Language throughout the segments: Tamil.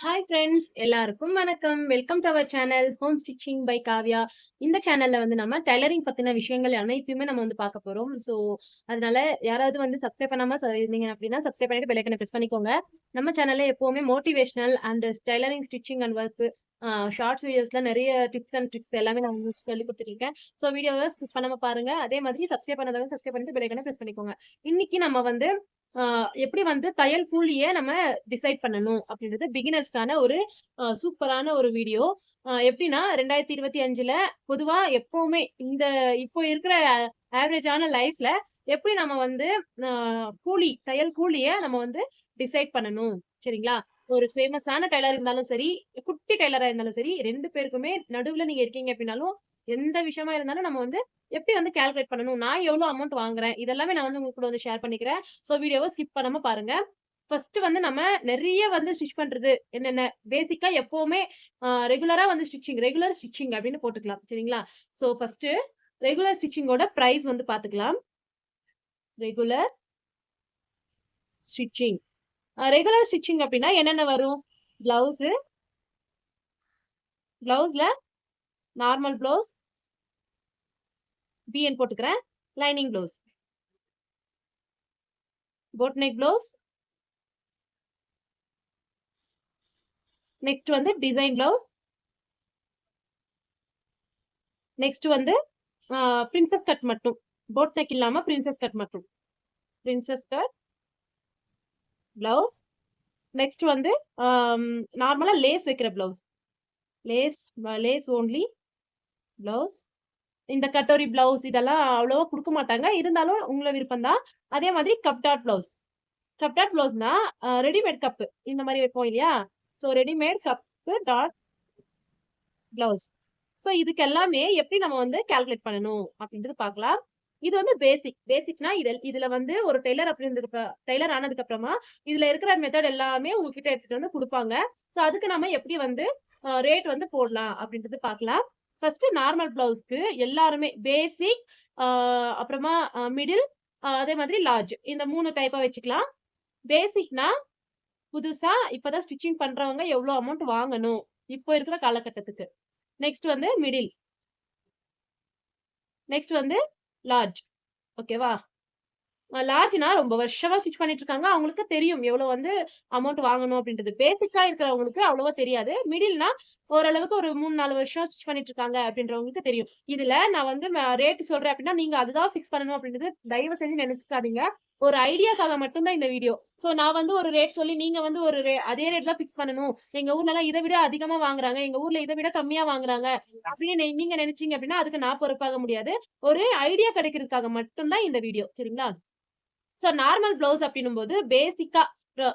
ஹாய் ஃப்ரெண்ட்ஸ் எல்லாருக்கும் வணக்கம். Welcome to our channel home stitching by Kavya. இந்த சேனல்ல வந்து நம்ம டைலரிங் பத்தின விஷயங்கள் அனைத்தையுமே நம்ம வந்து பார்க்க போறோம். ஸோ அதனால யாராவது வந்து சப்ஸ்கிரைப் பண்ணாம இருந்தீங்க அப்படின்னா சப்ஸ்கிரைப் பண்ணிட்டு பெல் ஐக்கனை பிரஸ் பண்ணிக்கோங்க. நம்ம சேனல்ல எப்பவுமே motivational and tailoring stitching and work shorts வீடியோஸ்ல நிறைய டிப்ஸ் அண்ட் ட்ரிக்ஸ் எல்லாமே நான் உங்களுக்கு சொல்லி கொடுத்துட்டு இருக்கேன். ஸோ வீடியோவை ஸ்கிப் பண்ணாம பாருங்க. அதே மாதிரி சப்ஸ்கிரைப் பண்ணாதவங்க சப்ஸ்கிரைப் பண்ணிட்டு பெல் ஐக்கனை பிரஸ் பண்ணிக்கோங்க. இன்னைக்கு நம்ம வந்து எப்படி வந்து தையல் கூலிய நம்ம டிசைட் பண்ணணும் அப்படின்றது பிகினர்ஸ்க்கான ஒரு சூப்பரான ஒரு வீடியோ. எப்படின்னா 2025ல பொதுவா எப்பவுமே இப்போ இருக்கிற ஆவரேஜான லைஃப்ல எப்படி நம்ம வந்து தையல் கூலிய நம்ம வந்து டிசைட் பண்ணணும். சரிங்களா? ஒரு ஃபேமஸான டெய்லர் இருந்தாலும் சரி, குட்டி டெய்லரா இருந்தாலும் சரி, 2 பேருக்குமே நடுவுல நீங்க இருக்கீங்க அப்படின்னாலும், எந்த விஷயமா இருந்தாலும் நம்ம வந்து எப்படி வந்து கால்குலேட் பண்ணணும்? நான் எவ்வளோ அமௌண்ட் வாங்குறேன்? இதெல்லாமே நான் வந்து உங்க கூட வந்து ஷேர் பண்ணிக்கிறேன். ஸோ வீடியோவ ஸ்கிப் பண்ணாம பாருங்க. ஃபர்ஸ்ட் வந்து நம்ம நெறைய வந்து ஸ்டிச் பண்றது என்னென்ன பேசிக்கா எப்பவுமே ரெகுலர் ஸ்டிச்சிங் அப்படின்னு போட்டுக்கலாம். சரிங்களா? ஸோ ஃபர்ஸ்ட் ரெகுலர் ஸ்டிச்சிங்கோட பிரைஸ் வந்து பாத்துக்கலாம். ரெகுலர் ஸ்டிச்சிங் ரெகுலர் ஸ்டிச்சிங் அப்படின்னா என்னென்ன வரும்? பிளவுஸ்ல நார்மல் பிளவுஸ் பிஎன் போட்டுக்கிறேன். Lining blouse, boat neck blouse, next வந்து டிசைன் பிளவுஸ், நெக்ஸ்ட் வந்து பிரின்சஸ் கட் மட்டும், போட் நெக் இல்லாம பிரின்சஸ் கட் மட்டும், பிரின்சஸ் கட் பிளவுஸ். நெக்ஸ்ட் வந்து நார்மலா லேஸ் வைக்கிற பிளவுஸ், லேஸ் ஓன்லி பிளவுஸ். இந்த கட்டோரி பிளவுஸ் இதெல்லாம் அவ்வளவா கொடுக்க மாட்டாங்க, இருந்தாலும் உங்களை விருப்பம் தான். அதே மாதிரி கப் டாட் பிளவுஸ்னா ரெடிமேட் கப் இந்த மாதிரி வைப்போம் இல்லையா? So readymade cup dot blouse. So இதுக்கு எல்லாமே எப்படி நம்ம வந்து கால்குலேட் பண்ணணும் அப்படின்றது பார்க்கலாம். இது வந்து பேசிக்னா இதுல வந்து ஒரு டெய்லர் ஆனதுக்கு அப்புறமா இதுல இருக்கிற மெத்தட் எல்லாமே உங்ககிட்ட எடுத்துட்டு வந்து கொடுப்பாங்க. ஸோ அதுக்கு நம்ம எப்படி வந்து ரேட் வந்து போடலாம் அப்படின்றது பார்க்கலாம். ஃபர்ஸ்ட் நார்மல் பிளவுஸ்க்கு எல்லாருமே பேசிக், அப்புறமா மிடில், அதே மாதிரி லார்ஜ், இந்த 3 டைப்பா வச்சுக்கலாம். பேசிக்னா புதுசா இப்பதான் ஸ்டிச்சிங் பண்றவங்க எவ்வளவு அமௌண்ட் வாங்கணும் இப்போ இருக்கிற காலகட்டத்துக்கு. நெக்ஸ்ட் வந்து மிடில், நெக்ஸ்ட் வந்து லார்ஜ். ஓகேவா? லார்ஜ்னா ரொம்ப வருஷமா ஸ்டிச் பண்ணிட்டு இருக்காங்க, அவங்களுக்கு தெரியும் எவ்வளவு வந்து அமௌண்ட் வாங்கணும் அப்படின்றது. பேசிக்கா இருக்கிறவங்களுக்கு அவ்வளவா தெரியாது. மிடில்னா ஓரளவுக்கு ஒரு 3-4 வருஷம் ஸ்டிச் பண்ணிட்டு இருக்காங்க அப்படின்றவங்களுக்கு தெரியும். இதுல நான் வந்து ரேட் சொல்றேன் அப்படின்னா நீங்க அதுதான் ஃபிக்ஸ் பண்ணணும் அப்படின்றது தயவு செஞ்சு நினைச்சுக்காதீங்க. ஒரு ஐடியாக்காக மட்டும்தான் இந்த வீடியோ. சோ நான் வந்து ஒரு ரேட் சொல்லி நீங்க வந்து அதே ரேட் தான் ஃபிக்ஸ் பண்ணணும். எங்க ஊர்ல எல்லாம் இதை விட அதிகமா வாங்குறாங்க, எங்க ஊர்ல இதை விட கம்மியா வாங்குறாங்க அப்படின்னு நீங்க நினைச்சீங்க அப்படின்னா அதுக்கு நான் பொறுப்பாக முடியாது. ஒரு ஐடியா கிடைக்கிறதுக்காக மட்டும்தான் இந்த வீடியோ. சரிங்களா? சோ நார்மல் பிளவுஸ் அப்படின்னும் போது பேசிக்கா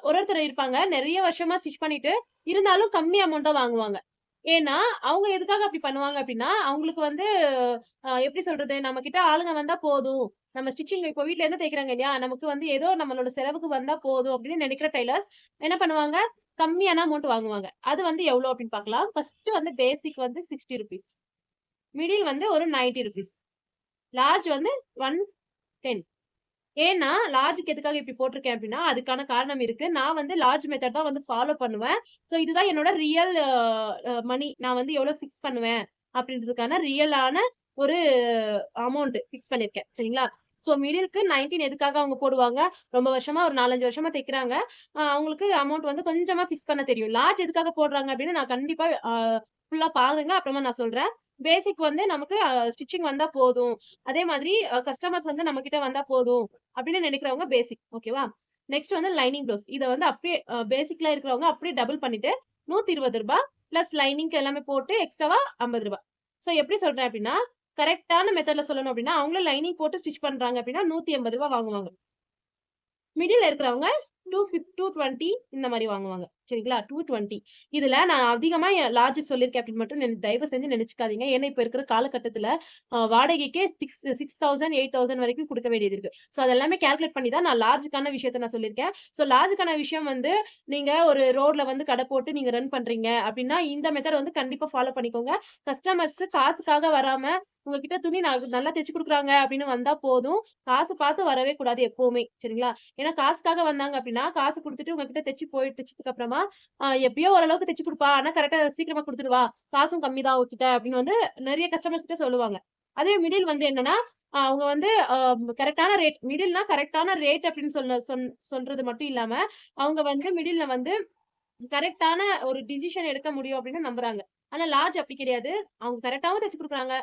ஒருத்தர் இருப்பாங்க நிறைய வருஷமா ஸ்டிச் பண்ணிட்டு இருந்தாலும் கம்மி அமௌண்ட் தான் வாங்குவாங்க. ஏன்னா அவங்க எதுக்காக அப்படி பண்ணுவாங்க அப்படின்னா அவங்களுக்கு வந்து எப்படி சொல்றது, நம்ம கிட்ட ஆளுங்க வந்தா போதும், நம்ம ஸ்டிச்சிங் இப்போ வீட்ல இருந்து தைக்கிறாங்க இல்லையா, நமக்கு வந்து ஏதோ நம்மளோட செலவுக்கு வந்தா போதும் அப்படின்னு நினைக்கிற டெய்லர்ஸ் என்ன பண்ணுவாங்க, கம்மியான அமௌண்ட் வாங்குவாங்க. அது வந்து எவ்வளவு அப்படின்னு பார்க்கலாம். ஃபர்ஸ்ட் வந்து பேசிக் வந்து 60 ருபீஸ், மிடில் வந்து ஒரு 90 ருபீஸ், லார்ஜ் வந்து 110. ஏன்னா, லார்ஜ்க்கு எதுக்காக இப்படி போட்டிருக்கேன் அப்படின்னா, அதுக்கான காரணம் இருக்கு. நான் வந்து லார்ஜ் மெத்தட் தான் வந்து ஃபாலோ பண்ணுவேன். ஸோ இதுதான் என்னோட ரியல் மணி. நான் வந்து எவ்வளவு ஃபிக்ஸ் பண்ணுவேன் அப்படின்றதுக்கான ரியலான ஒரு அமௌண்ட் ஃபிக்ஸ் பண்ணியிருக்கேன். சரிங்களா? ஸோ மிடில்க்கு 19 எதுக்காக அவங்க போடுவாங்க? ரொம்ப வருஷமா ஒரு 4, 5 வருஷமா தைக்கிறாங்க. அவங்களுக்கு அமௌண்ட் வந்து கொஞ்சமா ஃபிக்ஸ் பண்ண தெரியும். லார்ஜ் எதுக்காக போடுறாங்க அப்படின்னு நான் கண்டிப்பா ஃபுல்லா பாருங்க. அப்புறமா நான் சொல்றேன். பேசிக் வந்து நமக்கு ஸ்டிச்சிங் வந்தா போதும். அதே மாதிரி கஸ்டமர்ஸ் வந்து நம்ம கிட்ட வந்தா போதும் அப்படின்னு நினைக்கிறவங்க பேசிக். ஓகேவா? நெக்ஸ்ட் வந்து லைனிங் பிளவுஸ். இத வந்து அப்படியே பேசிக்ல இருக்கிறவங்க அப்படியே டபுள் பண்ணிட்டு ரூ. 120 பிளஸ் லைனிங்க்கு எல்லாமே போட்டு எக்ஸ்ட்ராவா ரூ. 50. சோ எப்படி சொல்றேன் அப்படின்னா, கரெக்ட்டான மெத்தட்ல சொல்லணும் அப்படின்னா, அவங்களும் லைனிங் போட்டு ஸ்டிச் பண்றாங்க அப்படின்னா ரூ. 180 வாங்குவாங்க. மிடில்ல இருக்கிறவங்க 220 இந்த மாதிரி வாங்குவாங்க. சரிங்களா? 220. இதுல நான் அதிகமா லாஜிக் சொல்லியிருக்கேன் அப்படின்னு மட்டும் தயவு செஞ்சு நினைச்சுக்காதீங்க. ஏன்னா இப்ப இருக்கிற காலகட்டத்துல வாடகைக்கே 6000 8000 வரைக்கும் கொடுக்க வேண்டியது இருக்கு. சோ அதெல்லாமே கால்குலேட் பண்ணி தான் நான் லார்ஜுக்கான விஷயத்த நான் சொல்லியிருக்கேன். சோ லார்ஜுக்கான விஷயம் வந்து நீங்க ஒரு ரோட்ல வந்து கடை போட்டு நீங்க ரன் பண்றீங்க அப்படின்னா இந்த மெத்தட் வந்து கண்டிப்பா ஃபாலோ பண்ணிக்கோங்க. கஸ்டமர்ஸ் காசுக்காக வராம உங்ககிட்ட துணி நல்லா தைச்சு குடுக்குறாங்க அப்படின்னு வந்தா போதும். காசு பார்த்து வரவே கூடாது எப்பவுமே. சரிங்களா? ஏன்னா காசுக்காக வந்தாங்க அப்படின்னா, காசு குடுத்துட்டு உங்ககிட்ட தைச்சதுக்கு அப்புறமா, எப்படியோ ஓரளவுக்கு தைச்சு குடுப்பா. ஆனா கரெக்ட்டா சீக்கிரமா குடுத்துடுவா. காசும் கம்மி தான் அவகிட்ட அப்படின்னு வந்து நெறைய கஸ்டமர்ஸ் கிட்ட சொல்லுவாங்க. அதே மிடில் வந்து என்னன்னா, அவங்க வந்து கரெக்ட்டான ரேட் மிடில்னா கரெக்ட்டான ரேட் அப்படின்னு சொல்றது மட்டும் இல்லாம, அவங்க வந்து மிடில்ல வந்து கரெக்ட்டான ஒரு டிசிஷன் எடுக்க முடியும் அப்படின்னு நம்புறாங்க. ஆனா லார்ஜ் அப்படி கிடையாது. அவங்க கரெக்ட்டாவும் தச்சு குடுக்குறாங்க.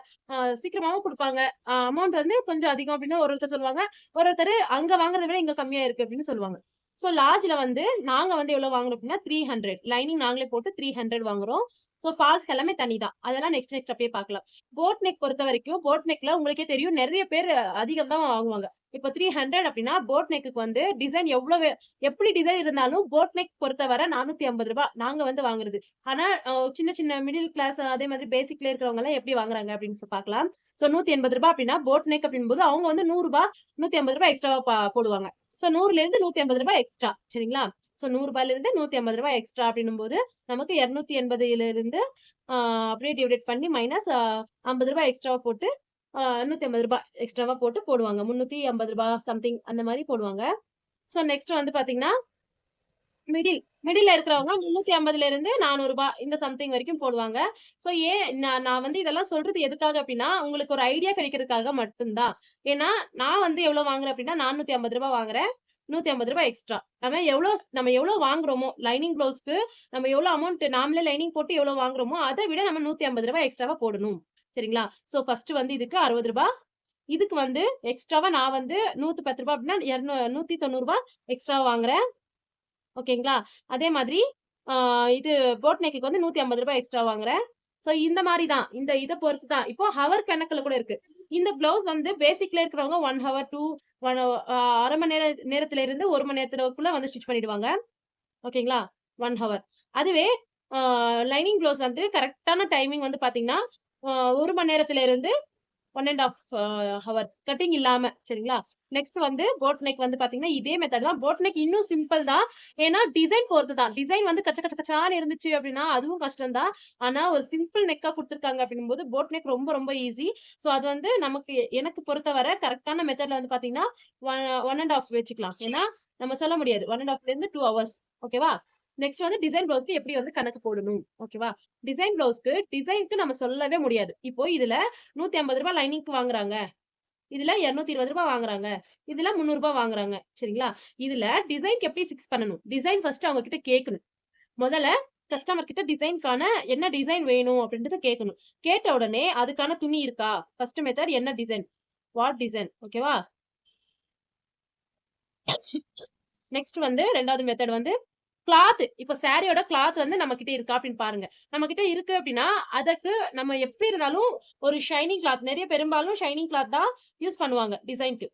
சீக்கிரமாவும் குடுப்பாங்க. அமௌண்ட் வந்து கொஞ்சம் அதிகம் அப்படின்னு ஒருத்தர் சொல்லுவாங்க. ஒருத்தரு அங்க வாங்குறத விட இங்க கம்மியா இருக்கு அப்படின்னு சொல்லுவாங்க. சோ லார்ஜ்ல வந்து நாங்க வந்து எவ்வளவு வாங்குறோம் அப்படின்னா 300 லைனிங் நாங்களே போட்டு 300 வாங்குறோம். சோ ஃபால்ஸ்க்கு எல்லாமே தனி தான். அதெல்லாம் நெக்ஸ்ட் அப்படியே பார்க்கலாம். போட் நெக் பொறுத்தவரைக்கும், போட் நெக்ல உங்களுக்கே தெரியும் நெறைய பேர் அதிகம் தான் வாங்குவாங்க. இப்ப 300 அப்படின்னா போட் நெக்குக்கு வந்து டிசைன் எப்படி டிசைன் இருந்தாலும் போட் நெக் பொறுத்தவரை ரூ. 450 நாங்க வந்து வாங்குறது. ஆனா சின்ன சின்ன மிடில் கிளாஸ் அதே மாதிரி பேசிக்ல இருக்கிறவங்க எல்லாம் எப்படி வாங்குறாங்க அப்படின்னு பார்க்கலாம். சோ ரூ. 180 அப்படின்னா போட் நெக் அப்படிங்கும்போது அவங்க வந்து ரூ. 100 ரூ. 150 எக்ஸ்ட்ராவா போடுவாங்க. சோ 100ல இருந்து ரூ. 150 எக்ஸ்ட்ரா சரிங்களா? சோ ரூ. 100ல இருந்து ரூ. 150 எக்ஸ்ட்ரா அப்படின்னும்போது நமக்கு 280ல இருந்து அப்படியே டிவைடட் பண்ணி மைனஸ் ரூ. 50 எக்ஸ்ட்ராவா போட்டு ரூ. 150 எக்ஸ்ட்ராவா போட்டு போடுவாங்க. ரூ. 350 சம்திங் அந்த மாரி போடுவாங்க. சோ நெக்ஸ்ட் வந்து பாத்தீங்கன்னா, மிடில் மிடில்ல இருக்கிறவங்க 350ல இருந்து ரூ. 400 இந்த சம்திங் வரைக்கும் போடுவாங்க. சோ ஏன் நான் வந்து இதெல்லாம் சொல்றது எதுக்காக அப்டின்னா, உங்களுக்கு ஒரு ஐடியா கிடைக்கிறதுக்காக மட்டும் தான். ஏன்னா, நான் வந்து எவ்வளோ வாங்குறேன் அப்டின்னா, ரூ. 450 வாங்குறேன். ரூ. 150 எக்ஸ்ட்ரா. நம்ம எவ்வளோ வாங்குறோமோ, லைனிங் ப்ளவுஸ்க்கு நம்ம எவ்வளோ அமௌண்ட் நாமளே லைனிங் போட்டு எவ்வளோ வாங்குறோமோ, அத விட நம்ம ரூ. 150 எக்ஸ்ட்ராவா போடணும். சரிங்களா? சோ ஃபர்ஸ்ட் வந்து இதுக்கு ரூ. 60 இதுக்கு வந்து எக்ஸ்ட்ராவா நான் வந்து ரூ. 110 அப்டின்னா ரூ. 190 எக்ஸ்ட்ரா வாங்குறேன். ஓகேங்களா? அதே மாதிரி ஆ இது போட் நெக்குக்கு வந்து ரூ. 150 எக்ஸ்ட்ரா வாங்குறேன். சோ இந்த மாரி தான். இத பொறுத்து தான். இப்போ ஹவர் கணக்குல கூட இருக்கு. இந்த ப்ளவுஸ் வந்து பேசிக்ல இருக்கிறவங்க 1 ஹவர், 1 1/2 மணி நேரத்துல இருந்து 1 மணி நேரத்துக்குள்ள வந்து ஸ்டிச் பண்ணிடுவாங்க. ஓகேங்களா? 1 ஹவர். அதுவே ஆ லைனிங் ப்ளவுஸ் வந்து கரெக்ட்டான டைமிங் வந்து பார்த்தீங்கன்னா, அ 1 மணி நேரத்துல இருந்து 1 1/2 ஹவர்ஸ் கட்டிங் இல்லாம சரிங்களா? நெக்ஸ்ட் வந்து போட் நெக் வந்து பாத்தீங்கன்னா, இதே மெத்தட் தான். போட் நெக் இன்னும் சிம்பிள் தான். ஏன்னா டிசைன் பொறுத்து தான். டிசைன் வந்து கச்ச கச்ச கச்சான்னு இருந்துச்சு அப்டின்னா, அதுவும் கஷ்டம் தான். ஆனா ஒரு சிம்பிள் நெக்கா குடுத்துருக்காங்க அப்டின்னும்போது, போட் நெக் ரொம்ப ரொம்ப ஈஸி. சோ அது வந்து எனக்கு பொறுத்தவரை கரெக்ட்டான மெத்தட்ல வந்து பாத்தீங்கன்னா, 1 1/2 வச்சுக்கலாம். ஏன்னா நம்ம சொல்ல முடியாது. 1 1/2லேருந்து 2 ஹவர்ஸ் ஓகேவா? நெக்ஸ்ட் வந்து டிசைன் ப்ளவுஸ்க்கு எப்படி வந்து கணக்கு போடணும். ஓகேவா? டிசைன்க்கு நம்ம சொல்லவே முடியாது. இப்போ இதுல ரூ. 150 லைனிங்க்கு வாங்குறாங்க. இதுல ரூ. 220 வாங்குறாங்க. இதுல ரூ. 300 வாங்குறாங்க. சரிங்களா? இதுல டிசைன்க்கு எப்படி ஃபிக்ஸ் பண்ணணும்? டிசைன் ஃபர்ஸ்ட் அவங்க கிட்ட கேட்கணும். முதல்ல கஸ்டமர் கிட்ட டிசைன்க்கான என்ன டிசைன் வேணும் அப்படின்றத கேட்கணும். கேட்ட உடனே அதுக்கான துணி இருக்கா? ஃபர்ஸ்ட் மெத்தட் என்ன டிசைன்? What design? ஓகேவா? நெக்ஸ்ட் வந்து 2வது மெத்தட் வந்து இப்ப சாரியோட கிளாத் வந்து நம்ம கிட்ட இருக்கா அப்படின்னு பாருங்க. நம்ம கிட்ட இருக்கு அப்படின்னா, அதற்கு நம்ம எப்படி இருந்தாலும் ஒரு ஷைனிங் கிளாத் பெரும்பாலும் ஷைனிங் கிளாத் தான் யூஸ் பண்ணுவாங்க டிசைன்க்கு.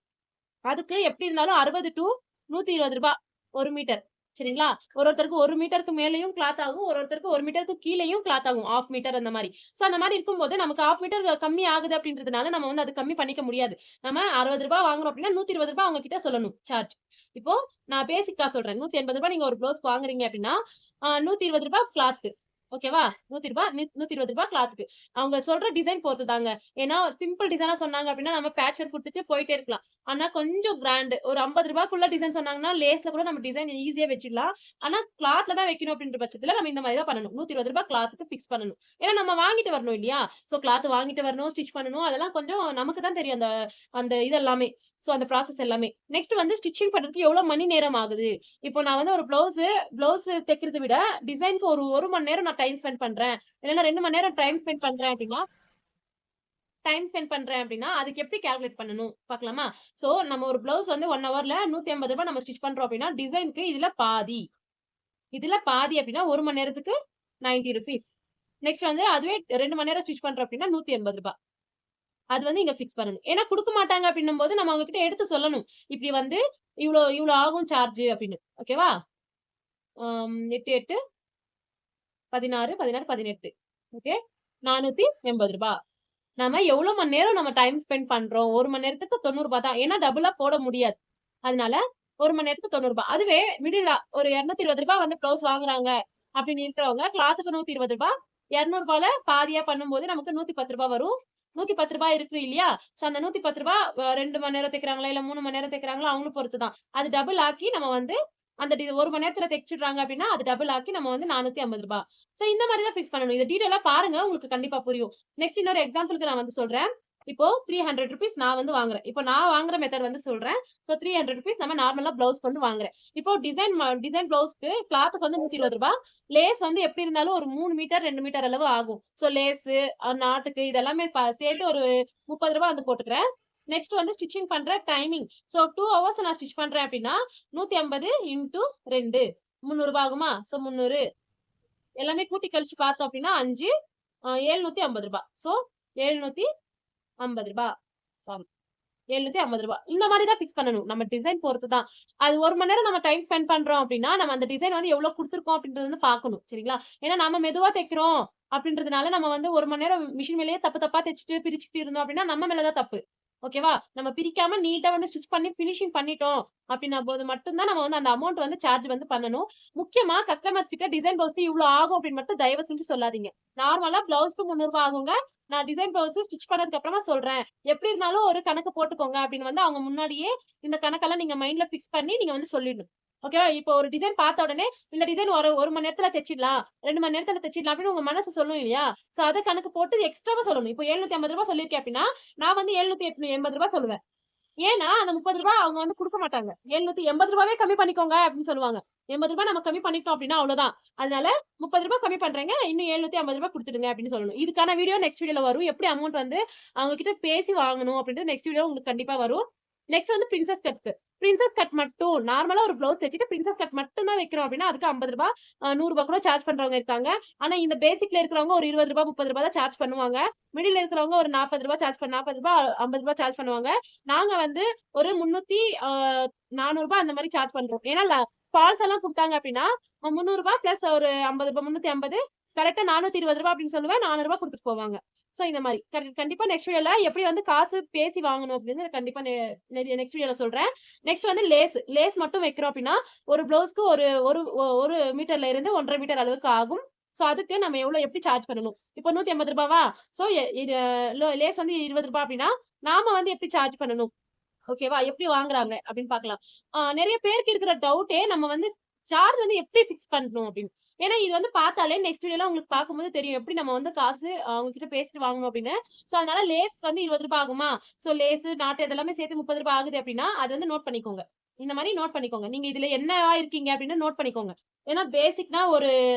அதுக்கு எப்படி இருந்தாலும் 60 டூ ரூ. 120 1 மீட்டர். சரிங்களா? ஒருத்தருக்கு 1 மீட்டருக்கு மேலயும் கிளாத் ஆகும். ஒருத்தருக்கு 1 மீட்டருக்கு கீழயும் கிளாத் ஆகும். 1/2 மீட்டர் அந்த மாரி. சோ அந்த மாரி இருக்கும்போது நமக்கு 1/2 மீட்டர் கம்மி ஆகுது அப்படின்றதுனால நம்ம வந்து அது கம்மி பண்ணிக்க முடியாது. நம்ம ரூ. 60 வாங்குறோம் அப்படின்னா ரூ. 120 அவங்க கிட்ட சொல்லணும் சார்ஜ். இப்போ நான் பேசிக்கா சொல்றேன். ரூ. 180 நீங்க ஒரு ப்ளவுஸ்க்கு வாங்குறீங்க அப்படின்னா, ரூ. 120 கிளாத்க்கு. ஓகேவா? ரூ. 120 கிளாத்க்கு. அவங்க சொல்ற டிசைன் பொறுத்து தாங்க. ஏன்னா ஒரு சிம்பிள் டிசைனா சொன்னாங்க அப்படின்னா, நம்ம பேட்ச் ஒர்க் குடுத்துட்டு போயிட்டே இருக்கலாம். ஆனா கொஞ்சம் கிராண்ட் ஒரு ரூ. 50க்குள்ள டிசைன் சொன்னாங்கன்னா, லேஸ்ல கூட நம்ம டிசைன் ஈஸியா வச்சிடலாம். ஆனா கிளாத்ல தான் வைக்கணும் அப்படின்ற பட்சத்துல நம்ம இந்த மாரி தான் பண்ணணும். ரூ. 120 கிளாத்க்கு ஃபிக்ஸ் பண்ணணும். ஏன்னா நம்ம வாங்கிட்டு வரணும் இல்லையா? சோ கிளாத் வாங்கிட்டு வரணும், ஸ்டிச் பண்ணணும். அதெல்லாம் கொஞ்சம் நமக்கு தான் தெரியும் அந்த அந்த இது எல்லாமே. சோ அந்த ப்ராசஸ் எல்லாமே. நெக்ஸ்ட் வந்து ஸ்டிச்சிங் பண்றதுக்கு எவ்வளவு மணி நேரம் ஆகுது? இப்போ நான் வந்து ஒரு ப்ளவுஸ் தைக்கிறத விட டிசைன்க்கு ஒரு 1 மணி நேரம் நான் டைம் ஸ்பெண்ட் பண்றேன். இல்லன்னா 2 மணி நேரம் டைம் ஸ்பெண்ட் பண்றேன் அப்டின்னா, அதுக்கு எப்படி கால்குலேட் பண்ணணும் பார்க்கலாமா? சோ நம்ம ஒரு ப்ளவுஸ் வந்து 1 ஹவர்ல ரூ. 150 நம்ம ஸ்டிச் பண்றோம் அப்டின்னா, டிசைன்க்கு இதுல பாதி. இதுல பாதி அப்டின்னா 1 மணி நேரத்துக்கு ரூ. 90. நெக்ஸ்ட் வந்து அதுவே 2 மணி நேரம் ஸ்டிச் பண்றோம் அப்டின்னா ரூ. 180. அது வந்து இங்க ஃபிக்ஸ் பண்ணணும். ஏன்னா குடுக்க மாட்டாங்க அப்டின்னும்போது நம்ம அவங்க கிட்ட எடுத்து சொல்லணும். இப்டி வந்து இவ்ளோ இவ்ளோ ஆகும் சார்ஜ் அப்டின்னு. ஓகேவா? 8 8 16 16 18 ஓகே. ரூ. 480. நம்ம எவ்வளோ மணி நேரம் நம்ம டைம் ஸ்பெண்ட் பண்றோம். 1 மணி நேரத்துக்கு ரூ. 90 தான். ஏன்னா டபுளா போட முடியாது. அதனால 1 மணி நேரத்துக்கு ரூ. 90. அதுவே மிடிலா ஒரு ரூ. 220 வந்து ப்ளவுஸ் வாங்குறாங்க அப்படின்னு இருக்கிறவங்க, கிளாத்துக்கு ரூ. 120 ரூ. 200ல பாதியா பண்ணும்போது நமக்கு ரூ. 110 வரும். ரூ. 110 இருக்கு இல்லையா? சோ அந்த ரூ. 110 2 மணி நேரம் தைக்கிறாங்களா, இல்ல 3 மணி நேரம் தைக்கிறாங்களா அவங்கள பொறுத்து தான். அது டபுள் ஆக்கி நம்ம வந்து அந்த 1 மணி நேரத்துல தைச்சுடுறாங்க அப்படின்னா, அது டபுள் ஆக்கி நம்ம வந்து ரூ. 450. சோ இந்த மாரி தான் ஃபிக்ஸ் பண்ணணும். இத டீட்டெயிலா பாருங்க. உங்களுக்கு கண்டிப்பா புரியும். நெக்ஸ்ட் இன்னொரு எக்ஸாம்பிள்க்கு நான் வந்து சொல்றேன். இப்போ ரூ. 300 நான் வந்து வாங்குறேன். இப்போ நான் வாங்குற மெத்தட் வந்து சொல்றேன். சோ ரூ. 300 நம்ம நார்மலா ப்ளவுஸ்க்கு வந்து வாங்குறேன். இப்போ டிசைன் ப்ளவுஸ்க்கு கிளாத்துக்கு வந்து ரூ. 120. லேஸ் வந்து எப்படி இருந்தாலும் ஒரு 3 மீட்டர், 2 மீட்டர் அளவு ஆகும். சோ லேஸு, நாட்டுக்கு இதெல்லாமே சேர்த்து ஒரு ரூ. 30 வந்து போட்டுக்கிறேன். நெக்ஸ்ட் வந்து ஸ்டிச்சிங் பண்ற டைமிங். சோ 2 ஹவர்ஸ் நான் ஸ்டிச் பண்றேன் அப்படின்னா, 150 இன்டு 2 300 ஆகுமா? சோ 300 எல்லாமே கூட்டி கழிச்சு பார்த்தோம் அப்படின்னா 5 ரூ. 750. சோ ரூ. 750. ஆமா. ரூ. 750. இந்த மாரி தான் ஃபிக்ஸ் பண்ணணும். நம்ம டிசைன் பொறுத்து தான். அது 1 மணி நேரம் நம்ம டைம் ஸ்பெண்ட் பண்றோம் அப்டின்னா, நம்ம அந்த டிசைன் வந்து எவ்வளோ குடுத்துருக்கோம் அப்டின்றத வந்து பார்க்கணும். சரிங்களா? ஏன்னா நம்ம மெதுவா தைக்கிறோம் அப்டின்றதுனால நம்ம வந்து 1 மணி நேரம் மிஷின் மேலேயே தப்பு தப்பா தைச்சுட்டு, பிரிச்சுட்டு இருந்தோம் அப்டின்னா, நம்ம மேல தான் தப்பு. ஓகேவா? நம்ம பிரிக்காம நீட்டா வந்து ஸ்டிச் பண்ணி ஃபினிஷிங் பண்ணிட்டோம் அப்டின்னா போது மட்டும் தான் நம்ம வந்து அந்த அமௌண்ட் வந்து சார்ஜ் வந்து பண்ணணும். முக்கியமா கஸ்டமர்ஸ் கிட்ட டிசைன் ப்ளவுஸ்க்கு இவ்ளோ ஆகும் அப்டின்னு மட்டும் தயவு செஞ்சு சொல்லாதீங்க. நார்மலா ப்ளவுஸ்க்கு ரூ. 300 ஆகுங்க. நான் டிசைன் ப்ளவுஸ் ஸ்டிச் பண்ணதுக்கு அப்புறமா சொல்றேன். எப்படி இருந்தாலும் ஒரு கணக்கு போட்டுக்கோங்க அப்படின்னு வந்து அவங்க முன்னாடியே இந்த கணக்கெல்லாம் நீங்க மைண்ட்ல ஃபிக்ஸ் பண்ணி நீங்க வந்து சொல்லிடணும். ஓகேவா? இப்போ ஒரு டிசைன் பார்த்த உடனே இந்த டிசைன் ஒரு மணி நேரத்துல தச்சிடலாம். 2 மணி நேரத்துல தச்சிடலாம் அப்படின்னு உங்க மனசு சொல்லும் இல்லையா? சோ அத கணக்கு போட்டு எக்ஸ்ட்ராவா சொல்லணும். இப்போ ரூ. 750 சொல்லியிருக்கேன் அப்படின்னா, நான் வந்து ரூ. 780 சொல்லுவேன். ஏன்னா, அந்த ரூ. 30 அவங்க வந்து குடுக்க மாட்டாங்க. ரூ. 780 கம்மி பண்ணிக்கோங்க அப்படின்னு சொல்லுவாங்க. ரூ. 80 நம்ம கம்மி பண்ணிட்டோம் அப்படின்னா அவ்வளவுதான். அதனால ரூ. 30 கம்மி பண்றேங்க. இன்னும் ரூ. 750 குடுத்துடுங்க அப்படின்னு சொல்லணும். இதுக்கான வீடியோ நெக்ஸ்ட் வீடியோல வரும். எப்படி அமௌண்ட் வந்து அவங்க கிட்ட பேசி வாங்கணும் அப்படின்றது நெக்ஸ்ட் வீடியோ உங்களுக்கு கண்டிப்பா வரும். நெக்ஸ்ட் வந்து பிரின்சஸ் கட்க்கு. பிரின்சஸ் கட் மட்டும் நார்மலா ஒரு ப்ளவுஸ் தச்சுட்டு பிரின்சஸ் கட் மட்டும் தான் வைக்கிறோம் அப்படின்னா, அதுக்கு ரூ. 50 ரூ. 100 கூட சார்ஜ் பண்றவங்க இருக்காங்க. ஆனா இந்த பேசிக்ல இருக்கிறவங்க ஒரு ரூ. 20 ரூ. 30 தான் சார்ஜ் பண்ணுவாங்க. மிடில்ல இருக்கிறவங்க ஒரு ரூ. 40 சார்ஜ் ரூ. 40 ரூ. 50 சார்ஜ் பண்ணுவாங்க. நாங்க வந்து ஒரு 300 ஆ ரூ. 400 அந்த மாரி சார்ஜ் பண்றோம். ஏன்னா ஃபால்ஸ் எல்லாம் குடுத்தாங்க அப்டின்னா, ரூ. 300 பிளஸ் ஒரு ரூ. 50 350 கரெக்ட்டா ரூ. 420 அப்டின்னு சொல்லுவேன். ரூ. 400 குடுத்துட்டு போவாங்க. சோ இந்த மாரி. கண்டிப்பா நெக்ஸ்ட் வீடியோல எப்படி வந்து காசு பேசி வாங்கணும் அப்டின்னு கண்டிப்பா நெக்ஸ்ட் வீடியோல சொல்றேன். நெக்ஸ்ட் வந்து லேஸ் மட்டும் வைக்கிறோம் அப்டின்னா, ஒரு ப்ளவுஸ்க்கு ஒரு ஒரு ஒரு மீட்டர்ல இருந்து 1 1/2 மீட்டர் அளவுக்கு ஆகும். சோ அதுக்கு நம்ம எப்படி சார்ஜ் பண்ணணும்? இப்போ ரூ. 180வா? சோ இது லேஸ் வந்து ரூ. 20 அப்டின்னா, நாம வந்து எப்படி சார்ஜ் பண்ணணும்? ஓகேவா? எப்படி வாங்குறாங்க அப்படின்னு பார்க்கலாம். நெறைய பேருக்கு இருக்கிற டவுட்டே நம்ம வந்து சார்ஜ் வந்து எப்படி ஃபிக்ஸ் பண்ணணும் அப்படின்னு. ஏன்னா இது வந்து பார்த்தாலே நெக்ஸ்ட் வீடியோல உங்களுக்கு பார்க்கும்போது தெரியும். எப்படி நம்ம வந்து காசு அவங்க கிட்ட பேசிட்டு வாங்கணும் அப்படின்னு. சோ அதனால லேஸ் வந்து ரூ. 20 ஆகுமா? சோ லேஸு, நாட்டு இதெல்லாமே சேர்த்து ரூ. 30 ஆகுது அப்படின்னா, அது வந்து நோட் பண்ணிக்கோங்க. இந்த மாரி நோட் பண்ணிக்கோங்க. நீங்க இதுல என்னவா இருக்கீங்க அப்படின்னு நோட் பண்ணிக்கோங்க. ஏன்னா பேசிக்னா ஒரு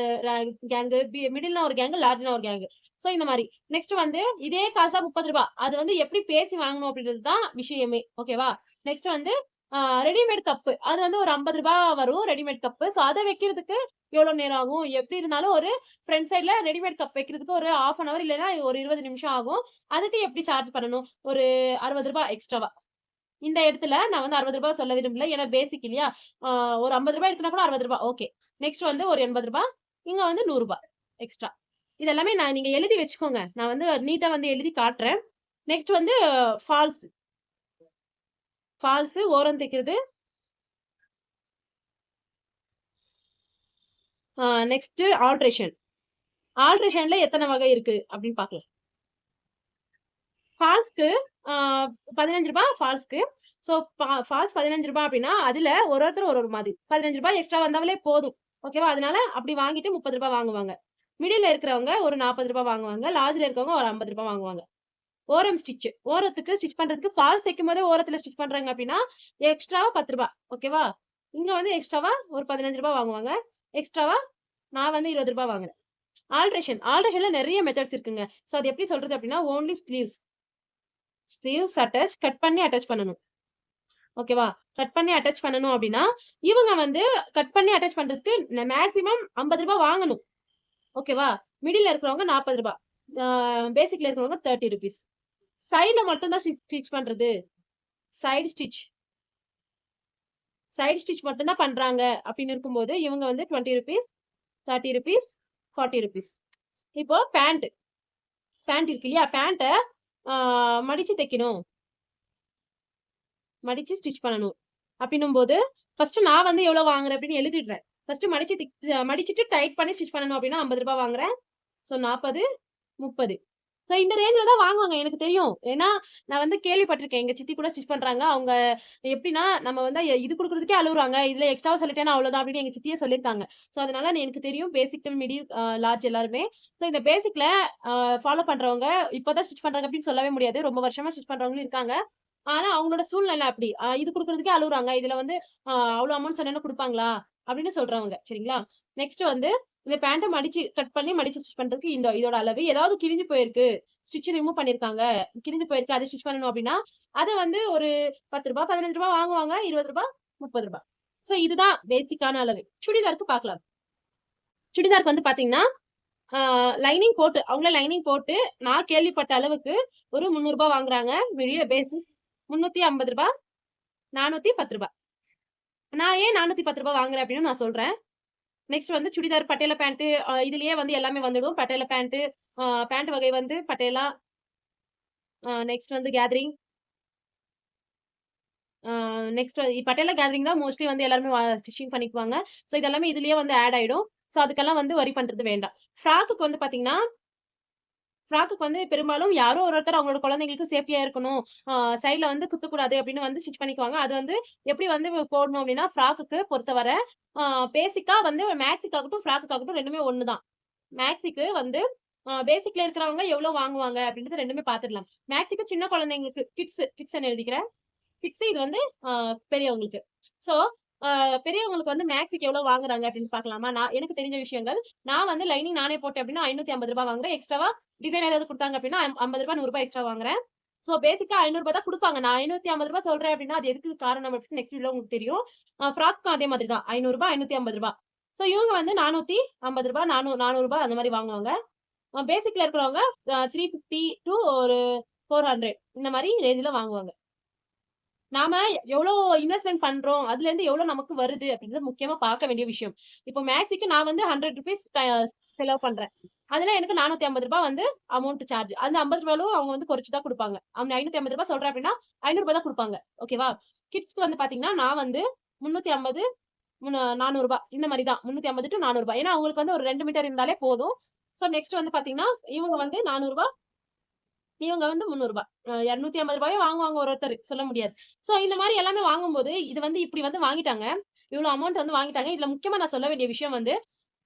ர கேங்கு, மிடில்னா ஒரு கேங்கு, லார்ஜ்னா ஒரு கேங்கு. சோ இந்த மாரி. நெக்ஸ்ட் வந்து இதே காசு தான் ரூ. 30. அது வந்து எப்படி பேசி வாங்கணும் அப்படின்றது தான் விஷயமே. ஓகேவா? நெக்ஸ்ட் வந்து ரெடிமேட் கப்பு. அது வந்து ஒரு ரூ. 50 வரும் ரெடிமேட் கப்பு. சோ அத வைக்கிறதுக்கு எவ்வளோ நேரம் ஆகும்? எப்படி இருந்தாலும் ஒரு ஃப்ரண்ட் சைட்ல ரெடிமேட் கப் வைக்கிறதுக்கு ஒரு 1/2 அன் ஹவர் இல்லன்னா ஒரு 20 நிமிஷம் ஆகும். அதுக்கு எப்படி சார்ஜ் பண்ணணும்? ஒரு ரூ. 60 எக்ஸ்ட்ராவா. இந்த இடத்துல நான் வந்து ரூ. 60 சொல்ல விரும்பல. ஏன்னா பேசிக் இல்லையா? ஆ ஒரு ரூ. 50 இருக்குன்னா கூட ரூ. 60 ஓகே. நெக்ஸ்ட் வந்து ஒரு ரூ. 80 இங்க வந்து ரூ. 100 எக்ஸ்ட்ரா. இதெல்லாமே நீங்க எழுதி வச்சுக்கோங்க. நான் வந்து நீட்டா வந்து எழுதி காட்டுறேன். நெக்ஸ்ட் வந்து ஃபால்ஸ். ஃபால்ஸ் ஓரம் தைக்கிறது. Next alteration. ஆல்ட்ரேஷன்ல எத்தன வகை இருக்கு அப்படின்னு பார்க்கலாம். ஃபால்ஸ்க்கு ஆ ரூ. 15 ஃபால்ஸ்க்கு. சோ ஃபால்ஸ் ரூ. 15 அப்படின்னா, அதுல ஒருத்தர் ஒரு மாதிரி. ரூ. 15 எக்ஸ்ட்ரா வந்தாலே போதும். ஓகேவா? அதனால அப்படி வாங்கிட்டு ரூ. 30 வாங்குவாங்க. மிடில்ல இருக்கிறவங்க ஒரு ரூ. 40 வாங்குவாங்க. லார்ஜ்ல இருக்கிறவங்க ஒரு ரூ. 50 வாங்குவாங்க. ஓரம் ஸ்டிச். ஓரத்துக்கு ஸ்டிச் பண்றதுக்கு ஃபால்ஸ் தைக்கும்போதே ஓரத்துல ஸ்டிச் பண்றாங்க அப்படின்னா, எக்ஸ்ட்ராவா ரூ. 10 ஓகேவா? இங்க வந்து எக்ஸ்ட்ராவா ஒரு ரூ. 15 வாங்குவாங்க. எக்ஸ்ட்ராவா நான் வந்து ரூ. 20 வாங்குறேன். ஆல்ட்ரேஷன்ல நெறைய மெத்தட்ஸ் இருக்குங்க. சோ அது எப்படி சொல்றது அப்படின்னா, ஓன்லி ஸ்லீவ்ஸ் கட் பண்ணி அட்டாச் பண்ணணும். ஓகேவா? கட் பண்ணி அட்டாச் பண்ணணும் அப்படின்னா, இவங்க வந்து கட் பண்ணி அட்டாச் பண்றதுக்கு மேக்ஸிமம் ரூ. 50 வாங்கணும். ஓகேவா? மிடில்ல இருக்கிறவங்க ரூ. 40. பேசிக்ல இருக்கிறவங்க ரூ. 30. சைடுல மட்டும் தான் ஸ்டிச் பண்றது. Side stitch. சைடு ஸ்டிச் மட்டும் தான் பண்றாங்க அப்படின்னு இருக்கும்போது, இவங்க வந்து ரூ. 20, ரூ. 30, ரூ. 40. இப்போ பேண்ட் இருக்கு இல்லையா? பேண்ட்ட மடிச்சு தைக்கணும். மடிச்சு ஸ்டிச் பண்ணணும். அப்படின்னும்போது, ஃபர்ஸ்ட் நான் வந்து எவ்வளோ வாங்குறேன் அப்படின்னு எழுதிடுறேன். ஃபர்ஸ்ட் மடிச்சுட்டு டைட் பண்ணி ஸ்டிச் பண்ணணும் அப்படின்னா ரூ. 50 வாங்குறேன். சோ 40, 30. ஸோ இந்த ரேஞ்சில தான் வாங்குவாங்க எனக்கு தெரியும். ஏன்னா, நான் வந்து கேள்விப்பட்டுருக்கேன். எங்க சித்தி கூட ஸ்டிச் பண்றாங்க. அவங்க எப்படின்னா, நம்ம வந்து இது குடுக்குறதுக்கே அழுவுறாங்க. இதுல எக்ஸ்ட்ராவா சொல்லிட்டேன்னா அவ்வளோதான் அப்படின்னு எங்க சித்தியே சொல்லியிருக்காங்க. ஸோ அதனால எனக்கு தெரியும் பேசிக் டூ மிடில், லார்ஜ் எல்லாருமே. ஸோ இந்த பேசிக்ல ஃபாலோ பண்றவங்க இப்ப தான் ஸ்டிச் பண்றாங்க அப்படின்னு சொல்லவே முடியாது. ரொம்ப வருஷமா ஸ்டிச் பண்றவங்களும் இருக்காங்க. ஆனா அவங்களோட சூழ்நிலை அப்படி. இது குடுக்குறதுக்கே அழுவுறாங்க. இதுல வந்து அவ்ளோ அமௌண்ட் சொன்னேன்னா குடுப்பாங்களா? அப்படின்னு சொல்றவங்க. சரிங்களா? நெக்ஸ்ட் வந்து இந்த பேண்ட்ட மடிச்சு கட் பண்ணி மடிச்சு ஸ்டிச் பண்றதுக்கு இதோட அளவு. ஏதாவது கிழிஞ்சு போயிருக்கு. ஸ்டிட்ச் ரிமூவ் பண்ணியிருக்காங்க. கிழிஞ்சு போயிருக்கு. அத ஸ்டிச் பண்ணணும் அப்படின்னா, அத வந்து ஒரு ரூ. 10 ரூ. 15 வாங்குவாங்க. ரூ. 20 ரூ. 30. ஸோ இதுதான் பேசிக்கான அளவு. சுடிதாருக்கு பார்க்கலாம். சுடிதாருக்கு வந்து பார்த்தீங்கன்னா, ஆ லைனிங் போட்டு அவங்களே லைனிங் போட்டு நான் கேள்விப்பட்ட அளவுக்கு ஒரு ரூ. 300 வாங்குறாங்க. வெளிய பேசிக் ரூ. 350 ரூ. 410. நான் ஏன் ரூ. 410 வாங்குறேன் அப்படின்னு நான் சொல்றேன். நெக்ஸ்ட் வந்து சுடிதார் பட்டியாலா பேண்ட், இதுலயே வந்து எல்லாமே வந்துடும். பட்டியாலா பேண்ட், பேண்ட் வகை வந்து பட்டியாலா, நெக்ஸ்ட் வந்து கேதரிங், ஆ நெக்ஸ்ட் பட்டியாலா கேதரிங் தான் மோஸ்ட்லி வந்து எல்லாருமே ஸ்டிச்சிங் பண்ணிக்குவாங்க. ஸோ இது எல்லாமே இதுலயே வந்து ஆட் ஆயிடும். ஸோ அதுக்கெல்லாம் வந்து வொரி பண்றது வேண்டாம். ஃப்ராக்குக்கு வந்து பாத்தீங்கன்னா, ஃப்ராக்குக்கு வந்து பெரும்பாலும் யாரோ ஒருத்தர் அவங்களோட குழந்தைங்களுக்கு சேஃப்டியா இருக்கணும். சைட்ல வந்து குத்தக்கூடாது அப்படின்னு வந்து ஸ்டிச் பண்ணிக்குவாங்க. அது வந்து எப்படி வந்து போடணும் அப்படின்னா, ஃப்ராக்குக்கு பொறுத்தவரை ஆ பேசிக்கா வந்து மேக்ஸிக்காகட்டும், ஃப்ராக்குக்காகட்டும் 2மே ஒண்ணு தான். மேக்ஸிக்கு வந்து பேசிக்ல இருக்கிறவங்க எவ்வளோ வாங்குவாங்க அப்படின்றது 2மே பார்த்துடலாம். மேக்ஸிக்கு சின்ன குழந்தைங்களுக்கு கிட்ஸ்ன்னு எழுதிக்கிறேன். கிட்ஸ் இது வந்து அ பெரியவங்களுக்கு. ஸோ அ பெரியவங்களுக்கு வந்து மேக்ஸிக்கு எவ்வளோ வாங்குறாங்க அப்படின்னு பார்க்கலாமா? எனக்கு தெரிஞ்ச விஷயங்கள். நான் வந்து லைனிங் நானே போட்டேன் அப்படின்னா ரூ. 550 வாங்குறேன். எக்ஸ்ட்ராவா டிசைன் ஏதாவது குடுத்தாங்க அப்படின்னா ரூ. 50 ரூ. 100 எக்ஸ்ட்ரா வாங்குறேன். ஸோ பேசிக்கா ரூ. 500 தான் குடுப்பாங்க. நான் ரூ. 550 சொல்றேன் அப்படின்னா, அது எதுக்கு காரணம் அப்படின்னு நெக்ஸ்ட் வீடியோல உங்களுக்கு தெரியும். ஃப்ராக்கும் அதே மாதிரி தான். ரூ. 500 ரூ. 550. ஸோ இவங்க வந்து ரூ. 450 400 அந்த மாரி வாங்குவாங்க. பேசிக்ல இருக்கிறவங்க 350 டூ ஒரு 400 இந்த மாரி ரேஞ்சுல வாங்குவாங்க. நாம எவ்வளோ இன்வெஸ்ட்மென்ட் பண்றோம். அதுலேருந்து எவ்வளோ நமக்கு வருது அப்படின்றது முக்கியமா பார்க்க வேண்டிய விஷயம். இப்போ மேக்ஸிக்கு நான் வந்து ரூ. 100 செலவு பண்றேன். அதுல எனக்கு ரூ. 450 வந்து அமௌண்ட் சார்ஜ். அந்த ரூ. 50 அவங்க வந்து குறைச்சு தான் குடுப்பாங்க. அவங்க ரூ. 550 சொல்றேன் அப்படின்னா, ரூ. 500 தான் குடுப்பாங்க. ஓகேவா? கிட்ஸ்க்கு வந்து பார்த்தீங்கன்னா, நான் வந்து 350 ரூ. 400 இந்த மாரி தான். 350 டூ ரூ. 400. ஏன்னா அவங்களுக்கு வந்து ஒரு 2 மீட்டர் இருந்தாலே போதும். ஸோ நெக்ஸ்ட் வந்து பார்த்தீங்கன்னா, இவங்க வந்து ரூ. 400, இவங்க வந்து ரூ. 300. ரூ. 250 வாங்குவாங்க ஒருத்தர் சொல்ல முடியாது. ஸோ இந்த மாரி எல்லாமே வாங்கும்போது, இது வந்து இப்படி வந்து வாங்கிட்டாங்க. இவ்வளோ அமௌண்ட் வந்து வாங்கிட்டாங்க. இதுல முக்கியமா நான் சொல்ல வேண்டிய விஷயம் வந்து,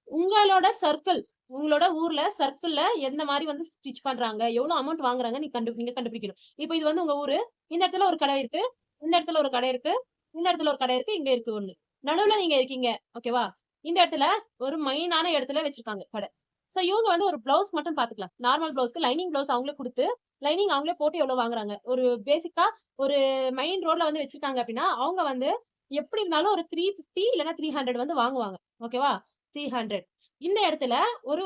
உங்களோட சர்க்கிள், உங்களோட ஊர்ல சர்க்கிள்ல எந்த மாரி வந்து ஸ்டிச் பண்றாங்க? எவ்வளோ அமௌண்ட் வாங்குறாங்க? நீங்க கண்டுபிடிக்கணும். இப்ப இது வந்து உங்க ஊரு. இந்த இடத்துல ஒரு கடை இருக்கு. இந்த இடத்துல ஒரு கடை இருக்கு. இந்த இடத்துல ஒரு கடை இருக்கு. இங்க இருக்கு ஒண்ணு. நடுவுல நீங்க இருக்கீங்க. ஓகேவா? இந்த இடத்துல ஒரு மெயினான இடத்துல வச்சிருக்காங்க கடை. சோ இவங்க வந்து ஒரு ப்ளவுஸ் மட்டும் பாத்துக்கலாம். நார்மல் ப்ளவுஸ்க்கு லைனிங் ப்ளவுஸ் அவங்களே குடுத்து, லைனிங் அவங்களே போட்டு எவ்வளோ வாங்குறாங்க? ஒரு பேசிக்கா ஒரு மெயின் ரோட்ல வந்து வச்சிருக்காங்க அப்டின்னா, அவங்க வந்து எப்படி இருந்தாலும் ஒரு 350 இல்லன்னா 300 வந்து வாங்குவாங்க. ஓகேவா? 300. இந்த இடத்துல ஒரு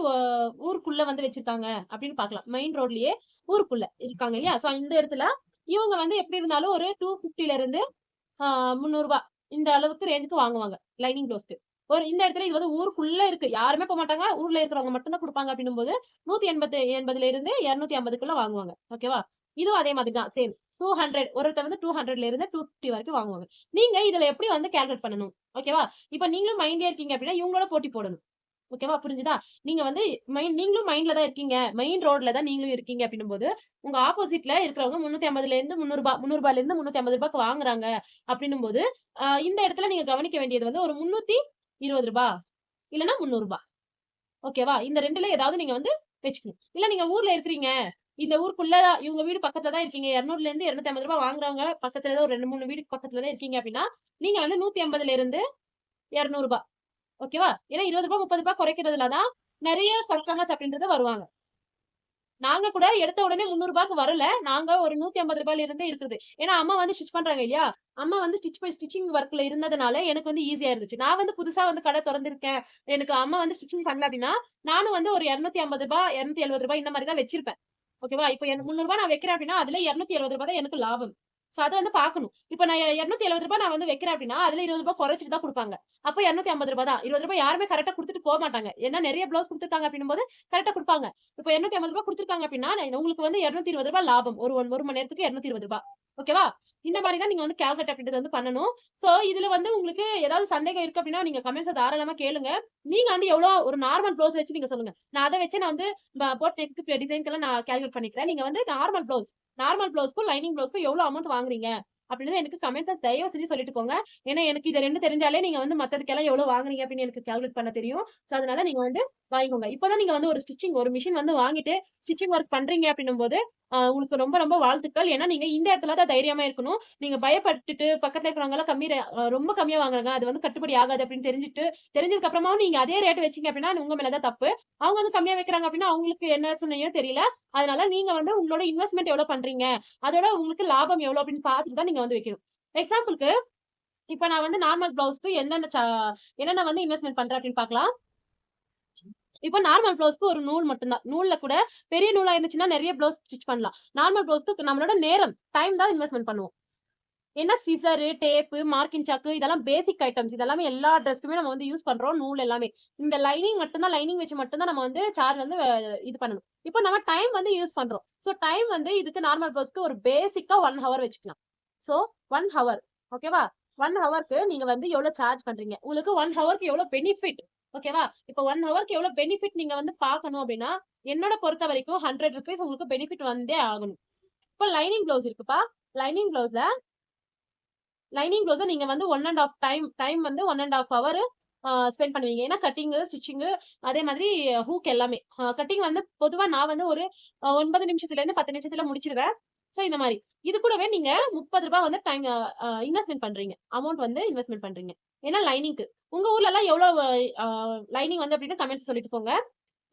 ஊருக்குள்ள வந்து வச்சிருக்காங்க அப்படின்னு பார்க்கலாம். மெயின் ரோட்லயே ஊருக்குள்ள இருக்காங்க இல்லையா? சோ இந்த இடத்துல இவங்க வந்து எப்படி இருந்தாலும் ஒரு 250ல இருந்து ஆ ரூ. 300 இந்த அளவுக்கு ரேஞ்சுக்கு வாங்குவாங்க. லைனிங் ப்ளவுஸ்க்கு. ஒரு இந்த இடத்துல இது வந்து ஊருக்குள்ள இருக்கு. யாருமே போமாட்டாங்க. ஊர்ல இருக்கிறவங்க மட்டும் தான் குடுப்பாங்க அப்படின்னும்போது, 180 இருந்து 250க்குள்ள வாங்குவாங்க. ஓகேவா? இதுவும் அதே மாதிரி தான் சேம். 200 ஒருத்தர் வந்து 200ல இருந்து 250 வரைக்கும் வாங்குவாங்க. நீங்க இதுல எப்படி வந்து கால்குலேட் பண்ணணும்? ஓகேவா? இப்ப நீங்களும் மைண்ட்லயே இருக்கீங்க அப்படின்னா, இவங்களோட போட்டி போடணும். ஓகேவா? புரிஞ்சுதா? நீங்க வந்து நீங்களும் மைண்ட்ல தான் இருக்கீங்க. மெயின் ரோட்ல தான் நீங்களும் இருக்கீங்க அப்படின்னும்போது, உங்க ஆப்போசிட்ல இருக்கிறவங்க 350லேருந்து ரூ. 300 ரூ. 300லேருந்து ரூ. 350க்கு வாங்குறாங்க அப்படின்னும்போது, இந்த இடத்துல நீங்க கவனிக்க வேண்டியது வந்து ஒரு ரூ. 320 இல்லன்னா ரூ. 300. ஓகேவா? இந்த 2ல ஏதாவது நீங்க வந்து வச்சுக்கணும். இல்ல நீங்க ஊர்ல இருக்கிறீங்க. இந்த ஊருக்குள்ள இவங்க வீடு பக்கத்துல தான் இருக்கீங்க. 200லேருந்து ரூ. 250 வாங்குறவங்க பக்கத்துல ஏதோ ஒரு 2, 3 வீடுக்கு பக்கத்துல தான் இருக்கீங்க அப்படின்னா, நீங்க வந்து 180லேருந்து ரூ. 200. ஓகேவா? ஏன்னா ரூ. 20 ரூ. 30 குறைக்கிறதுல தான் நெறைய கஸ்டமர்ஸ் அப்படின்றது வருவாங்க. நாங்க கூட எடுத்த உடனே ரூ. 300க்கு வரல. நாங்க ஒரு ரூ. 150ல இருந்தே இருக்குது. ஏன்னா அம்மா வந்து ஸ்டிச் பண்றாங்க இல்லையா? அம்மா வந்து ஸ்டிச்சிங் ஒர்க்ல இருந்ததுனால எனக்கு வந்து ஈஸியா இருந்துச்சு. நான் வந்து புதுசா வந்து கடை தொறந்திருக்கேன். எனக்கு அம்மா வந்து ஸ்டிச்சிங் பண்ணல அப்படின்னா, நானும் வந்து ஒரு ரூ. 250 ரூ. 270 இந்த மாரி தான் வச்சிருப்பேன். ஓகேவா? இப்ப எனக்கு ரூ. 300 நான் வைக்கிறேன் அப்படின்னா, அதுல ரூ. 270 தான் எனக்கு லாபம். சோ அத வந்து பார்க்கணும். இப்ப நான் ரூ. 270 நான் வந்து வைக்கிறேன் அப்படின்னா, அதுல ரூ. 20 குறைச்சுட்டு தான் குடுப்பாங்க. அப்ப ரூ. 250 தான். ரூ. 20 யாருமே கரெக்ட்டா குடுத்துட்டு போமாட்டாங்க. ஏன்னா நெறைய ப்ளவுஸ் குடுத்துருக்காங்க அப்படின்னும்போது, கரெக்ட்டா குடுப்பாங்க. இப்ப ரூ. 250 குடுத்துருக்காங்க அப்படின்னா, உங்களுக்கு வந்து ரூ. 220 லாபம். ஒரு 1 மணி நேரத்துக்கு ரூ. 220. ஓகேவா? இந்த மாரி தான் நீங்க வந்து கால்குலேட் அப்படின்றது வந்து பண்ணணும். சோ இதுல வந்து உங்களுக்கு ஏதாவது சந்தேகம் இருக்கு அப்படின்னா, நீங்க கமெண்ட்ஸ்ல தாராளமா கேளுங்க. நீங்க வந்து எவ்வளோ ஒரு நார்மல் ப்ளவுஸ் வச்சு நீங்க சொல்லுங்க. நான் அத வச்சு நான் வந்து போட் நெக் டிசைன்க்கெல்லாம் நான் கால்குலேட் பண்ணிக்கிறேன். நீங்க வந்து நார்மல் ப்ளவுஸ்க்கும், லைனிங் ப்ளவுஸ்க்கும் எவ்வளோ அமௌண்ட் வாங்குறீங்க? அப்படின்றத எனக்கு கமெண்ட்ஸ்ல தயவு செஞ்சு சொல்லிட்டு போங்க. ஏன்னா எனக்கு இது 2 தெரிஞ்சாலே நீங்க வந்து மத்ததுக்கெல்லாம் எவ்வளோ வாங்குறீங்க அப்படின்னு எனக்கு கால்குலேட் பண்ண தெரியும். சோ அதனால நீங்க வந்து வாங்கிக்கோங்க. இப்பதான் நீங்க வந்து ஒரு மிஷின் வந்து வாங்கிட்டு ஸ்டிச்சிங் ஒர்க் பண்றீங்க அப்படின்னும்போது, உங்களுக்கு ரொம்ப ரொம்ப வாழ்த்துக்கள். ஏன்னா நீங்க இந்த இடத்துல தான் தைரியமா இருக்கணும். நீங்க பயப்பட்டுட்டு பக்கத்துல இருக்கிறவங்கலாம் ரொம்ப கம்மியா வாங்குறாங்க. அது வந்து கட்டுப்படி ஆகாது அப்படின்னு தெரிஞ்சதுக்கு அப்புறமாவும் நீங்க அதே ரேட் வச்சீங்க அப்படின்னா, அது உங்க மேல தான் தப்பு. அவங்க வந்து கம்மியா வைக்கிறாங்க அப்படின்னா, அவங்களுக்கு என்ன சூழ்நிலையோ தெரியல. அதனால நீங்க வந்து உங்களோட இன்வெஸ்ட்மென்ட் எவ்வளவு பண்றீங்க? அதோட உங்களுக்கு லாபம் எவ்வளவு அப்படின்னு பார்த்துட்டு தான் நீங்க வந்து வைக்கணும். எக்ஸாம்பிள்க்கு இப்ப நான் வந்து நார்மல் ப்ளவுஸ்க்கு என்னென்ன வந்து இன்வெஸ்ட்மென்ட் பண்றேன் அப்படின்னு பார்க்கலாம். இப்போ நார்மல் ப்ளவுஸ்க்கு ஒரு நூல் மட்டும் தான். நூல்ல கூட பெரிய நூலா இருந்துச்சுன்னா நெறைய ப்ளவுஸ் ஸ்டிச் பண்ணலாம். நார்மல் ப்ளவுஸ்க்கு நம்மளோட டைம் தான் இன்வெஸ்ட்மென்ட் பண்ணுவோம். ஏன்னா சிசரு, டேப்பு, மார்க்கிங் சாக்கு இதெல்லாம் பேசிக் ஐட்டம்ஸ். இதெல்லாமே எல்லா ட்ரெஸ்க்குமே நம்ம வந்து யூஸ் பண்றோம். நூல் எல்லாமே. இந்த லைனிங் வச்சு மட்டும் தான் நம்ம வந்து சார்ஜ் வந்து இது பண்ணணும். இப்போ நம்ம டைம் வந்து யூஸ் பண்றோம். டைம் வந்து இதுக்கு நார்மல் ப்ளவுஸ்க்கு ஒரு பேசிக்கா 1 ஹவர் வச்சுக்கலாம். சோ 1 ஹவர் ஓகேவா? 1 ஹவர்க்கு நீங்க வந்து எவ்வளோ சார்ஜ் பண்றீங்க? உங்களுக்கு 1 ஹவர்க்கு எவ்வளோ பெனிஃபிட் ஓகேவா? இப்போ 1 ஹவர்க்கு எவ்வளோ பெனிஃபிட் நீங்க வந்து பார்க்கணும் அப்டின்னா, என்னோட பொறுத்தவரைக்கும் ₹100 உங்களுக்கு பெனிஃபிட் வந்தே ஆகணும். இப்போ லைனிங் ப்ளவுஸ் இருக்குப்பா. லைனிங் ப்ளவுஸ்ல லைனிங் ப்ளவுஸ நீங்க வந்து 1 1/2 டைம் வந்து 1 1/2 ஹவர் ஸ்பெண்ட் பண்ணுவீங்க. ஏன்னா கட்டிங்கு, ஸ்டிச்சிங்கு அதே மாதிரி ஹூக் எல்லாமே. கட்டிங் வந்து பொதுவா நான் வந்து ஒரு 9 நிமிஷத்துலேருந்து 10 நிமிஷத்துல முடிச்சிருவேன். சோ இந்த மாரி. இது கூடவே நீங்க ₹30 வந்து டைம் அ அ இன்வெஸ்ட்மென்ட் பண்றீங்க. அமௌண்ட் வந்து இன்வெஸ்ட்மென்ட் பண்றீங்க. ஏன்னா லைனிங்க்கு. உங்க ஊர்லலாம் எவ்வளோ அ லைனிங் வந்து அப்டின்னு கமெண்ட்ஸ் சொல்லிட்டு போங்க.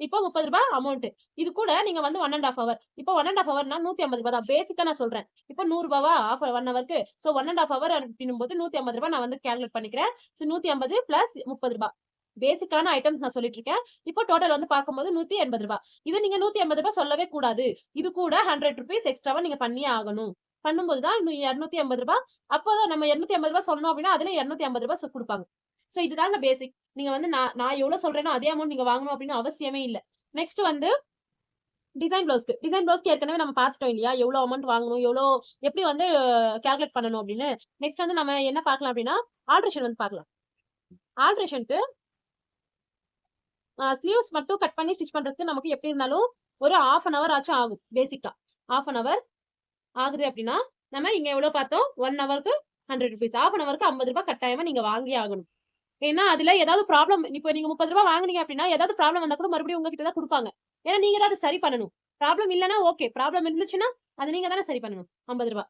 இப்போ ₹30 அமௌண்ட். இது கூட நீங்க வந்து 1 1/2 ஹவர். இப்போ 1 1/2 ஹவர்னா ₹150 தான். பேசிக்கா நான் சொல்றேன். இப்போ ₹100 ஆஃப் 1 ஹவர்க்கு. 1 1/2 ஹவர் அப்டின்னும்போது ₹150 நான் வந்து கால்குலேட் பண்ணிக்கிறேன். 150 பிளஸ் ₹30. பேசிக்கான ஐட்டம்ஸ் நான் சொல்லிட்டு இருக்கேன். இப்போ டோட்டல் வந்து பார்க்கும்போது ₹180. இது நீங்க ₹180 சொல்லவே கூடாது. இது கூட ₹100 எக்ஸ்ட்ராவா நீங்க பண்ணியே ஆகணும். பண்ணும்போது தான் ₹280. அப்போதான் நம்ம ₹280 சொன்னோம் அப்டின்னா, அதுல ₹250 குடுப்பாங்க. இதுதாங்க பேசிக். நீங்க வந்து நான் நான் எவ்வளோ சொல்றேனோ அதே அமௌண்ட் நீங்க வாங்கணும் அப்படின்னு அவசியமே இல்ல. நெக்ஸ்ட் வந்து டிசைன் ப்ளவுஸ்க்கு ஏற்கனவே நம்ம பார்த்துட்டோம் இல்லையா? எவ்வளோ அமௌண்ட் வாங்கணும், எப்படி வந்து கால்குலேட் பண்ணணும் அப்படின்னு. நெக்ஸ்ட் வந்து நம்ம என்ன பார்க்கலாம் அப்படின்னா, ஆல்ட்ரேஷன் வந்து பார்க்கலாம். ஆல்ட்ரேஷனுக்கு ஸ்லீவ்ஸ் மட்டும் கட் பண்ணி ஸ்டிச் பண்றதுக்கு நமக்கு எப்படி இருந்தாலும் ஒரு 1/2 அன் ஹவர் ஆச்சும் ஆகும். பேசிக்கா 1/2 அன் ஹவர் ஆகுது அப்படின்னா, நம்ம இங்க எவ்வளோ பார்த்தோம்? 1 ஹவருக்கு ₹100. 1/2 அன் ஹவருக்கு ₹50 கட்டாயமா நீங்க வாங்கியே ஆகணும். ஏன்னா, அதுல ஏதாவது ப்ராப்ளம் இப்ப நீங்க ₹30 வாங்குனீங்க அப்டின்னா, ஏதாவது ப்ராப்ளம் வந்தா கூட மறுபடியும் உங்க கிட்ட தான் குடுப்பாங்க. ஏன்னா, நீங்க தான் அத சரி பண்ணணும். ப்ராப்ளம் இல்லன்னா ஓகே. ப்ராப்ளம் இருந்துச்சுன்னா, அத நீங்க தானே சரி பண்ணணும். ₹50.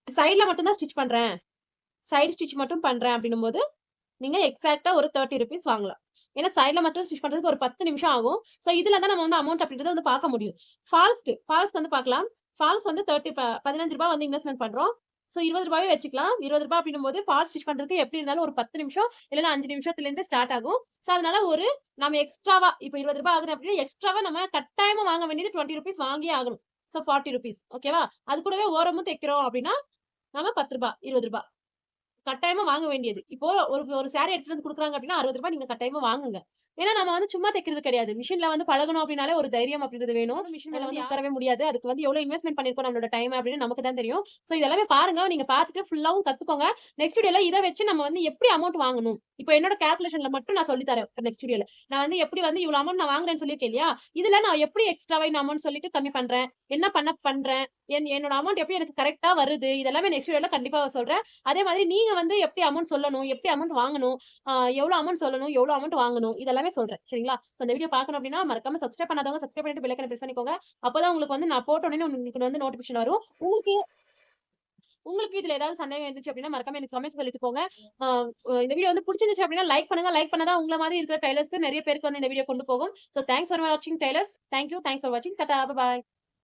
சைட்ல மட்டும் தான் ஸ்டிச் பண்றேன். சைடு ஸ்டிச் மட்டும் பண்றேன் அப்டின்னும்போது, நீங்க எக்ஸாக்ட்டா ஒரு ₹30 வாங்கலாம். ஏன்னா, சைட்ல மட்டும் ஸ்டிச் பண்றதுக்கு ஒரு 10 நிமிஷம் ஆகும். இதுல தான் நம்ம வந்து அமௌண்ட் அப்டின்றத வந்து பார்க்க முடியும். ஃபால்ஸ்க்கு வந்து பார்க்கலாம். ஃபால்ஸ் வந்து ₹15 வந்து இன்வெஸ்ட்மென்ட் பண்றோம். ₹20 வச்சுக்கலாம். ₹20 அப்டின்னும்போது ஃபால்ஸ் ஸ்டிச் பண்றதுக்கு எப்படி இருந்தாலும் ஒரு 10 நிமிஷம் இல்லன்னா 5 நிமிஷத்துலேருந்து ஸ்டார்ட் ஆகும். அதனால நம்ம எக்ஸ்ட்ராவா இப்ப ₹20 ஆகுது அப்டின்னா, எக்ஸ்ட்ராவா நம்ம கட்டாயமா வாங்க வேண்டியது ₹20 வாங்கியே ஆகணும். ₹40 ஓகேவா? அது கூடவே ஓரமும் தைக்கிறோம் அப்டின்னா, நம்ம ₹10 ₹20 கட்டாயமா வாங்க வேண்டியது. இப்போ ஒரு சாரி எடுத்துட்டு வந்து குடுக்குறாங்க அப்டின்னா, ₹60 நீங்க கட்டாயமா வாங்குங்க. ஏன்னா நம்ம வந்து சும்மா தைக்கிறது கிடையாது. மிஷின்ல வந்து பழகணும் அப்டின்னாலே ஒரு தைரியம் அப்டின்றது வேணும். மிஷின் மேல வந்து உட்காரவே முடியாது. அதுக்கு வந்து எவ்வளோ இன்வெஸ்ட்மென்ட் பண்ணியிருக்கோம் நம்மளோட டைம் அப்டின்னு நமக்கு தான் தெரியும். இதெல்லாமே பாருங்க. நீங்க பார்த்துட்டு ஃபுல்லாவும் கத்துக்கோங்க. நெக்ஸ்ட் வீடியோல இத வச்சு நம்ம வந்து எப்படி அமௌண்ட் வாங்கணும்? இப்போ என்னோட கால்குலேஷன்ல மட்டும் நான் சொல்லி தரேன் நெக்ஸ்ட் வீடியோல. நான் வந்து எப்படி வந்து இவ்வளோ அமௌண்ட் நான் வாங்குறேன்னு சொல்லியிருக்கேன் இல்லையா? இதுல நான் எப்படி எக்ஸ்ட்ராவா இந்த அமௌண்ட் சொல்லிட்டு கம்மி பண்றேன்? என்ன பண்றேன்? என்னோட அமௌண்ட் எப்படி எனக்கு கரெக்ட்டா வருது? இதெல்லாமே நெக்ஸ்ட் வீடியோல கண்டிப்பா சொல்றேன். அதே மாதிரி நீங்க வந்து எப்படி அமௌண்ட் சொல்லணும்? எப்படி அமௌண்ட் வாங்கணும்? எவ்வளோ அமௌண்ட் சொல்லணும்? எவ்வளோ அமௌண்ட் வாங்கணும்? இதெல்லாமே சொல்றேன். சரிங்களா? இந்த வீடியோ பார்க்கணும் அப்டின்னா, மறக்காம சப்ஸ்கிரைப் பண்ணாதவங்க சப்ஸ்கிரைப் பண்ணிட்டு பெல் ஐகான பிரஸ் பண்ணிக்கோங்க. அப்பதான் உங்களுக்கு வந்து நான் போட்ட உடனே உங்களுக்கு வந்து நோட்டிஃபிகேஷன் வரும். உங்களுக்கு உங்களுக்கு இதுல ஏதாவது சந்தேகம் இருந்துச்சு அப்டின்னா, மறக்காம எனக்கு கமெண்ட்ஸ் சொல்லிட்டு போங்க. அ இந்த வீடியோ வந்து புடிச்சிருந்துச்சு அப்டின்னா லைக் பண்ணுங்க. லைக் பண்ணா தான் உங்கள மாதிரி இருக்கிற டெய்லர்ஸ்க்கு நெறைய பேருக்கு வந்து இந்த வீடியோ கொண்டு போகும். தேங்க்ஸ் ஃபார் வாட்சிங் tailors. Thank you. Thanks for வாட்சிங். டாடா. பாய்.